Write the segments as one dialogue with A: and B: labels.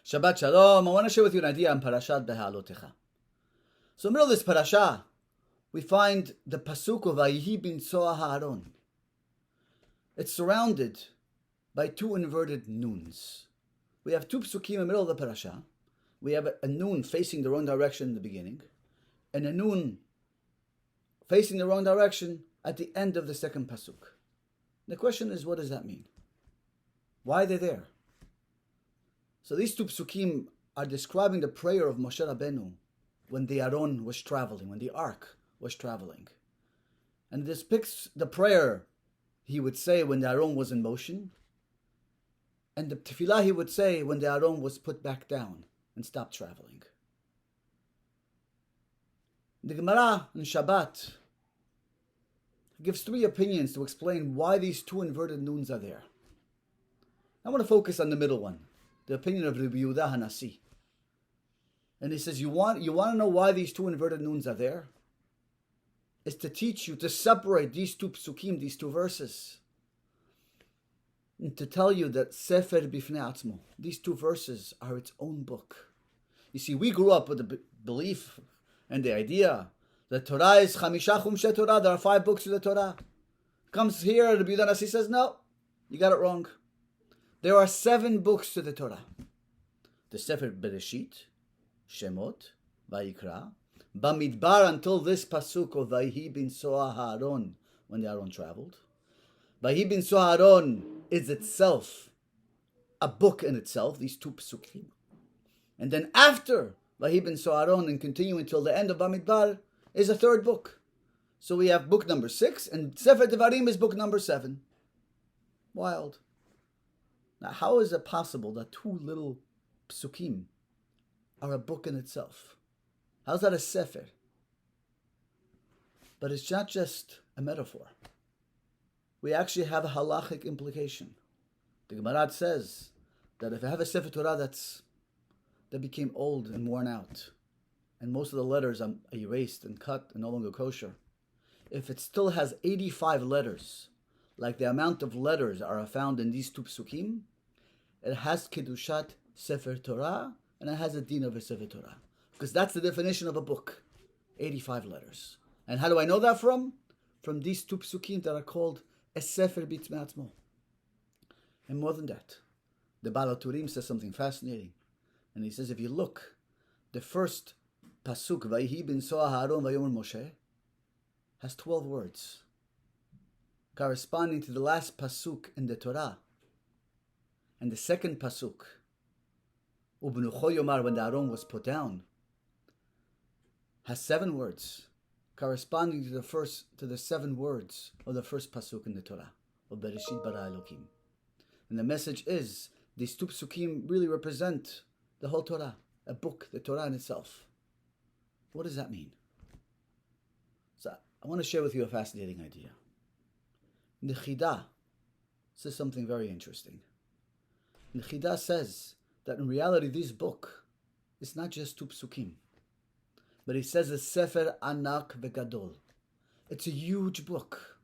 A: Shabbat Shalom. I want to share with you an idea on Parashat Behaalotecha. So in the middle of this parasha, we find the pasuk of Vayihi bin Soa Haaron. It's surrounded by two inverted nuns. We have two psukim in the middle of the parasha. We have a nun facing the wrong direction in the beginning, and a nun facing the wrong direction at the end of the second pasuk. The question is, what does that mean? Why are they there? So these two psukim are describing the prayer of Moshe Rabbeinu when the Aron was traveling, when the ark was traveling. And this depicts the prayer he would say when the Aron was in motion, and the tefillah he would say when the Aron was put back down and stopped traveling. The Gemara in Shabbat gives three opinions to explain why these two inverted nuns are there. I want to focus on the middle one, the opinion of Rabbi Yehuda Hanasi. And he says, you want to know why these two inverted nuns are there? It's to teach you to separate these two psukim, these two verses, and to tell you that Sefer Bifnei Atzmo, these two verses are its own book. You see, we grew up with the belief and the idea that Torah is Chamisha Chumshe Torah, there are 5 books of the Torah. Comes here, Rabbi Yehuda Hanasi says, no, you got it wrong. There are 7 books to the Torah. The Sefer Bereshit, Shemot, Vayikra, Bamidbar until this pasuk of Vayihi bin Soa Haaron, when the Aaron traveled. Vayihi bin Soa Haaron is itself a book in itself, these two pasukim. And then after Vayihi bin Soa Haaron and continue until the end of Bamidbar is a 3rd book. So we have book number 6 and Sefer Devarim is book number 7. Wild. Now, how is it possible that 2 little psukim are a book in itself? How's that a sefer? But it's not just a metaphor. We actually have a halachic implication. The Gemara says that if I have a sefer Torah that became old and worn out, and most of the letters are erased and cut and no longer kosher, if it still has 85 letters, like the amount of letters are found in these two psukim, it has Kedushat Sefer Torah, and it has a din of a Sefer Torah. Because that's the definition of a book, 85 letters. And how do I know that from? From these two psukim that are called a Sefer B'Tzmei Atzmo. And more than that, the Behaalotecha says something fascinating. And he says, if you look, the first pasuk, Vayihi bin Soa Haaron Vayomer Moshe, has 12 words, corresponding to the last pasuk in the Torah. And the second pasuk, Ubenucho Yomar, when the Aron was put down, has 7 words, corresponding to the 7 words of the first pasuk in the Torah, of Bereshit bara Elokim. And the message is, these two psukim really represent the whole Torah, a book, the Torah in itself. What does that mean? So I want to share with you a fascinating idea. The Chidah says something very interesting. The Chidah says that in reality this book is not just 2 psukim, but he says a Sefer Anak Vegadol. It's a huge book.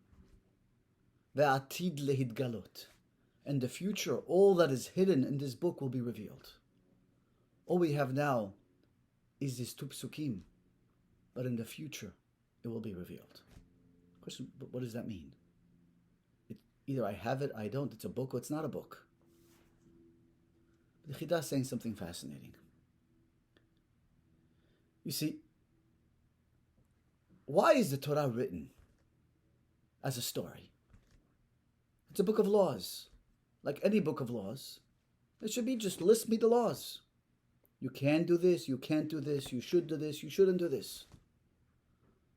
A: Ve'atid lehidgalot. In the future, all that is hidden in this book will be revealed. All we have now is these 2 psukim, but in the future, it will be revealed. Question, but what does that mean? Either I have it, I don't. It's a book or it's not a book. The Chidah is saying something fascinating. You see, why is the Torah written as a story? It's a book of laws. Like any book of laws, it should be just list me the laws. You can do this, you can't do this, you should do this, you shouldn't do this.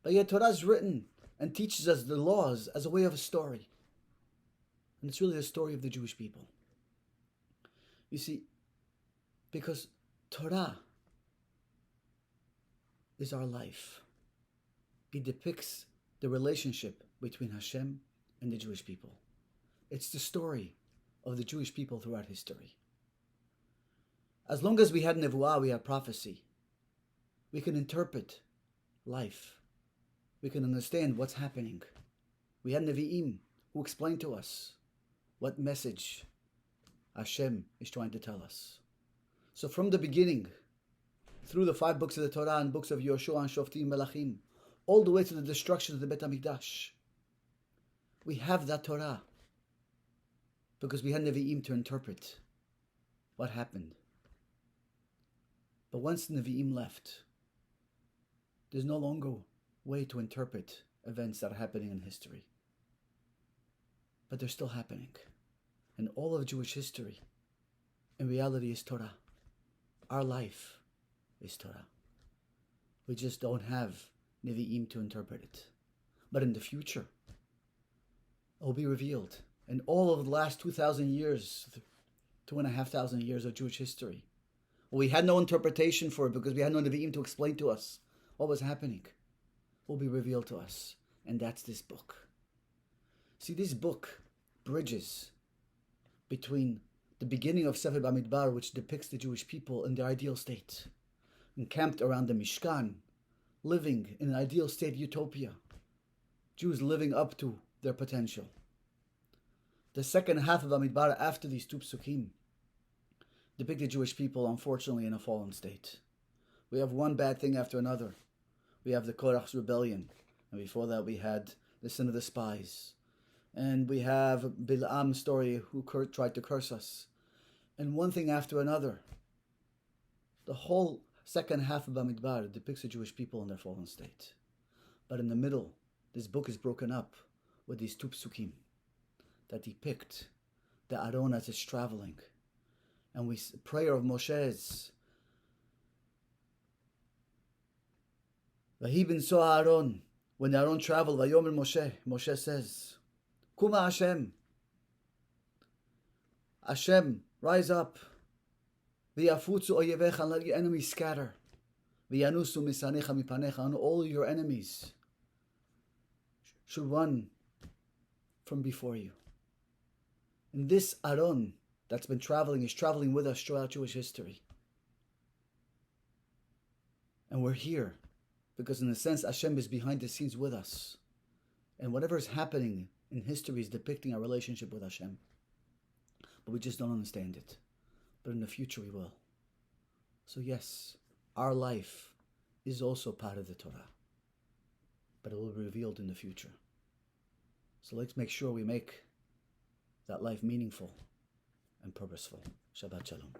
A: But yet Torah is written and teaches us the laws as a way of a story. And it's really the story of the Jewish people. You see, because Torah is our life. It depicts the relationship between Hashem and the Jewish people. It's the story of the Jewish people throughout history. As long as we had nevuah, we had prophecy, we can interpret life. We can understand what's happening. We had Nevi'im who explained to us what message Hashem is trying to tell us. So from the beginning, through the 5 books of the Torah and books of Yoshua and Shoftim Melachim, all the way to the destruction of the Bet HaMikdash, we have that Torah because we had Nevi'im to interpret what happened. But once the Nevi'im left, there's no longer way to interpret events that are happening in history. But they're still happening. And all of Jewish history, in reality, is Torah. Our life is Torah. We just don't have Nevi'im to interpret it. But in the future, it will be revealed. In all of the last 2,000 years, 2,500 years of Jewish history, we had no interpretation for it because we had no Nevi'im to explain to us what was happening, will be revealed to us. And that's this book. See, this book bridges between the beginning of Sefer Bamidbar, which depicts the Jewish people in their ideal state, encamped around the Mishkan, living in an ideal state utopia, Jews living up to their potential. The second half of Bamidbar, after these 2 psukim, depict the Jewish people, unfortunately, in a fallen state. We have one bad thing after another. We have the Korach's rebellion, and before that we had the sin of the spies. And we have Bilam's story, who tried to curse us. And one thing after another. The whole second half of Bamidbar depicts the Jewish people in their fallen state. But in the middle, this book is broken up with these 2 psukim that depict the Aron as it's traveling. And prayer of Moshe's, Vahi bin so Aaron, when Aaron traveled, Vayomer Moshe, Moshe says, Kuma Hashem, Hashem, rise up, V'yafutzu oyevecha, and let your enemies scatter, V'yanusu misanecha mipanecha, and all your enemies should run from before you. And this Aaron that's been traveling is traveling with us throughout Jewish history. And we're here because in a sense Hashem is behind the scenes with us. And whatever is happening in history is depicting our relationship with Hashem. But we just don't understand it. But in the future we will. So yes, our life is also part of the Torah. But it will be revealed in the future. So let's make sure we make that life meaningful and purposeful. Shabbat Shalom.